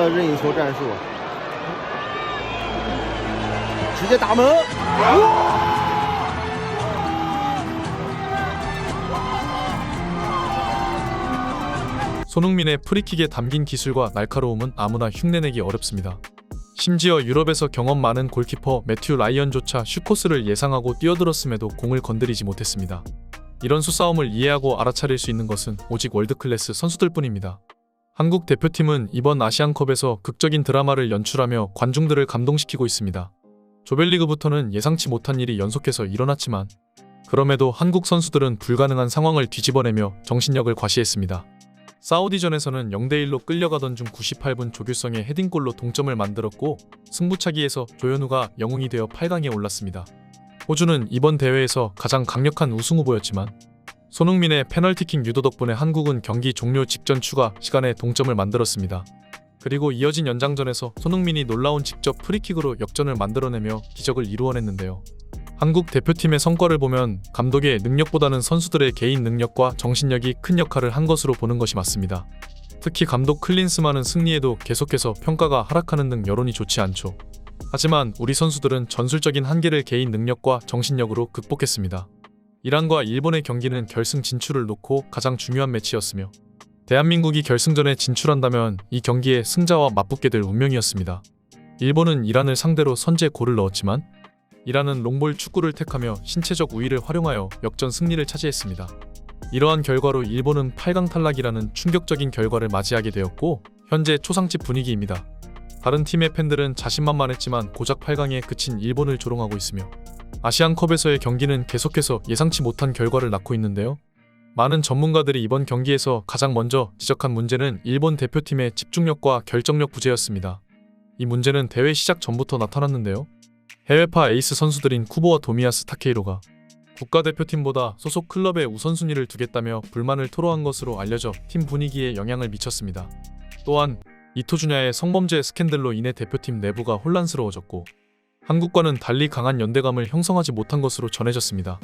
个任意球战术，直接打门。손흥민의 프리킥에 담긴 기술과 날카로움은 아무나 흉내내기 어렵습니다. 심지어 유럽에서 경험 많은 골키퍼 매튜 라이언조차 슛코스를 예상하고 뛰어들었음에도 공을 건드리지 못했습니다. 이런 수싸움을 이해하고 알아차릴 수 있는 것은 오직 월드클래스 선수들뿐입니다. 한국 대표팀은 이번 아시안컵에서 극적인 드라마를 연출하며 관중들을 감동시키고 있습니다. 조별리그부터는 예상치 못한 일이 연속해서 일어났지만 그럼에도 한국 선수들은 불가능한 상황을 뒤집어내며 정신력을 과시했습니다. 사우디전에서는 0대1로 끌려가던 중 98분 조규성의 헤딩골로 동점을 만들었고 승부차기에서 조현우가 영웅이 되어 8강에 올랐습니다. 호주는 이번 대회에서 가장 강력한 우승 후보였지만 손흥민의 페널티킥 유도 덕분에 한국은 경기 종료 직전 추가 시간에 동점을 만들었습니다. 그리고 이어진 연장전에서 손흥민이 놀라운 직접 프리킥으로 역전을 만들어내며 기적을 이루어냈는데요. 한국 대표팀의 성과를 보면 감독의 능력보다는 선수들의 개인 능력과 정신력이 큰 역할을 한 것으로 보는 것이 맞습니다. 특히 감독 클린스만은 승리에도 계속해서 평가가 하락하는 등 여론이 좋지 않죠. 하지만 우리 선수들은 전술적인 한계를 개인 능력과 정신력으로 극복했습니다. 이란과 일본의 경기는 결승 진출을 놓고 가장 중요한 매치였으며 대한민국이 결승전에 진출한다면 이 경기의 승자와 맞붙게 될 운명이었습니다. 일본은 이란을 상대로 선제골을 넣었지만 이란은 롱볼 축구를 택하며 신체적 우위를 활용하여 역전 승리를 차지했습니다. 이러한 결과로 일본은 8강 탈락이라는 충격적인 결과를 맞이하게 되었고 현재 초상집 분위기입니다. 다른 팀의 팬들은 자신만만했지만 고작 8강에 그친 일본을 조롱하고 있으며 아시안컵에서의 경기는 계속해서 예상치 못한 결과를 낳고 있는데요. 많은 전문가들이 이번 경기에서 가장 먼저 지적한 문제는 일본 대표팀의 집중력과 결정력 부재였습니다. 이 문제는 대회 시작 전부터 나타났는데요. 해외파 에이스 선수들인 쿠보와 도미야스 타케이로가 국가대표팀보다 소속 클럽에 우선순위를 두겠다며 불만을 토로한 것으로 알려져 팀 분위기에 영향을 미쳤습니다. 또한 이토주냐의 성범죄 스캔들로 인해 대표팀 내부가 혼란스러워졌고 한국과는 달리 강한 연대감을 형성하지 못한 것으로 전해졌습니다.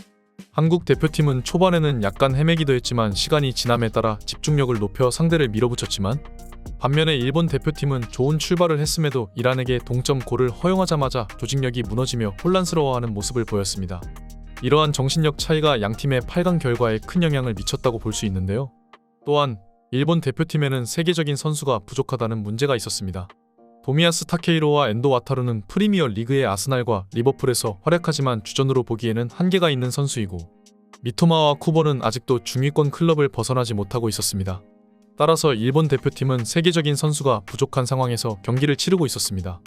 한국 대표팀은 초반에는 약간 헤매기도 했지만 시간이 지남에 따라 집중력을 높여 상대를 밀어붙였지만 반면에 일본 대표팀은 좋은 출발을 했음에도 이란에게 동점골을 허용하자마자 조직력이 무너지며 혼란스러워하는 모습을 보였습니다. 이러한 정신력 차이가 양팀의 8강 결과에 큰 영향을 미쳤다고 볼 수 있는데요. 또한 일본 대표팀에는 세계적인 선수가 부족하다는 문제가 있었습니다. 도미야스 타케이로와 엔도 와타루는 프리미어 리그의 아스날과 리버풀에서 활약하지만 주전으로 보기에는 한계가 있는 선수이고 미토마와 쿠보는 아직도 중위권 클럽을 벗어나지 못하고 있었습니다. 따라서 일본 대표팀은 세계적인 선수가 부족한 상황에서 경기를 치르고 있었습니다.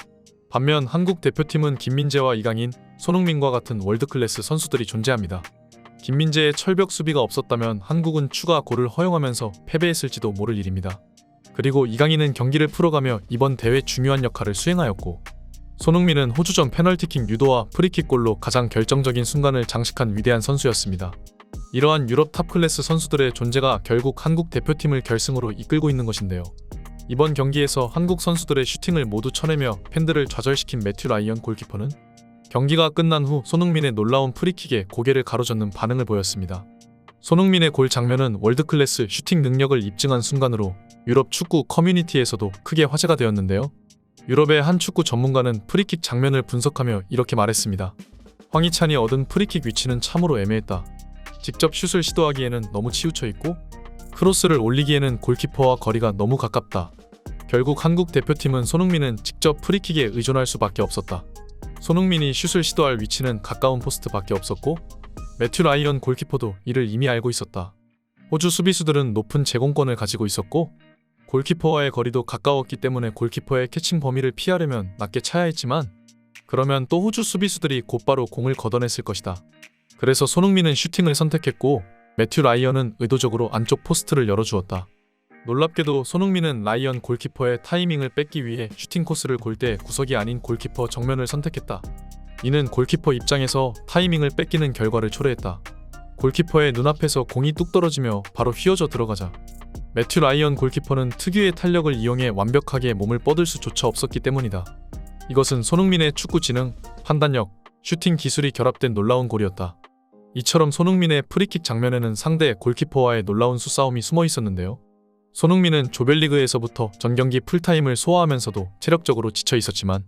반면 한국 대표팀은 김민재와 이강인, 손흥민과 같은 월드클래스 선수들이 존재합니다. 김민재의 철벽 수비가 없었다면 한국은 추가 골을 허용하면서 패배했을지도 모를 일입니다. 그리고 이강인은 경기를 풀어가며 이번 대회 중요한 역할을 수행하였고 손흥민은 호주전 페널티킥 유도와 프리킥골로 가장 결정적인 순간을 장식한 위대한 선수였습니다. 이러한 유럽 탑클래스 선수들의 존재가 결국 한국 대표팀을 결승으로 이끌고 있는 것인데요. 이번 경기에서 한국 선수들의 슈팅을 모두 쳐내며 팬들을 좌절시킨 매튜 라이언 골키퍼는 경기가 끝난 후 손흥민의 놀라운 프리킥에 고개를 가로젓는 반응을 보였습니다. 손흥민의 골 장면은 월드클래스 슈팅 능력을 입증한 순간으로 유럽 축구 커뮤니티에서도 크게 화제가 되었는데요. 유럽의 한 축구 전문가는 프리킥 장면을 분석하며 이렇게 말했습니다. 황희찬이 얻은 프리킥 위치는 참으로 애매했다. 직접 슛을 시도하기에는 너무 치우쳐 있고 크로스를 올리기에는 골키퍼와 거리가 너무 가깝다. 결국 한국 대표팀은 손흥민은 직접 프리킥에 의존할 수밖에 없었다. 손흥민이 슛을 시도할 위치는 가까운 포스트밖에 없었고 매튜 라이언 골키퍼도 이를 이미 알고 있었다. 호주 수비수들은 높은 제공권을 가지고 있었고 골키퍼와의 거리도 가까웠기 때문에 골키퍼의 캐칭 범위를 피하려면 낮게 차야 했지만 그러면 또 호주 수비수들이 곧바로 공을 걷어냈을 것이다. 그래서 손흥민은 슈팅을 선택했고 매튜 라이언은 의도적으로 안쪽 포스트를 열어주었다. 놀랍게도 손흥민은 라이언 골키퍼의 타이밍을 뺏기 위해 슈팅 코스를 골 때 구석이 아닌 골키퍼 정면을 선택했다. 이는 골키퍼 입장에서 타이밍을 뺏기는 결과를 초래했다. 골키퍼의 눈앞에서 공이 뚝 떨어지며 바로 휘어져 들어가자 매튜 라이언 골키퍼는 특유의 탄력을 이용해 완벽하게 몸을 뻗을 수조차 없었기 때문이다. 이것은 손흥민의 축구 지능, 판단력, 슈팅 기술이 결합된 놀라운 골이었다. 이처럼 손흥민의 프리킥 장면에는 상대 골키퍼와의 놀라운 수싸움이 숨어 있었는데요. 손흥민은 조별리그에서부터 전경기 풀타임을 소화하면서도 체력적으로 지쳐 있었지만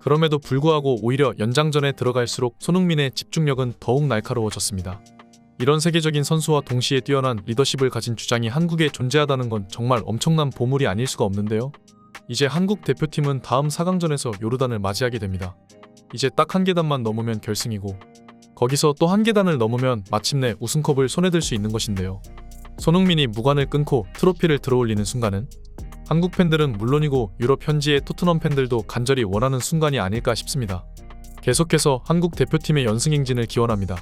그럼에도 불구하고 오히려 연장전에 들어갈수록 손흥민의 집중력은 더욱 날카로워졌습니다. 이런 세계적인 선수와 동시에 뛰어난 리더십을 가진 주장이 한국에 존재하다는 건 정말 엄청난 보물이 아닐 수가 없는데요. 이제 한국 대표팀은 다음 4강전에서 요르단을 맞이하게 됩니다. 이제 딱 한 계단만 넘으면 결승이고 거기서 또 한 계단을 넘으면 마침내 우승컵을 손에 들 수 있는 것인데요. 손흥민이 무관을 끊고 트로피를 들어올리는 순간은 한국 팬들은 물론이고 유럽 현지의 토트넘 팬들도 간절히 원하는 순간이 아닐까 싶습니다. 계속해서 한국 대표팀의 연승 행진을 기원합니다.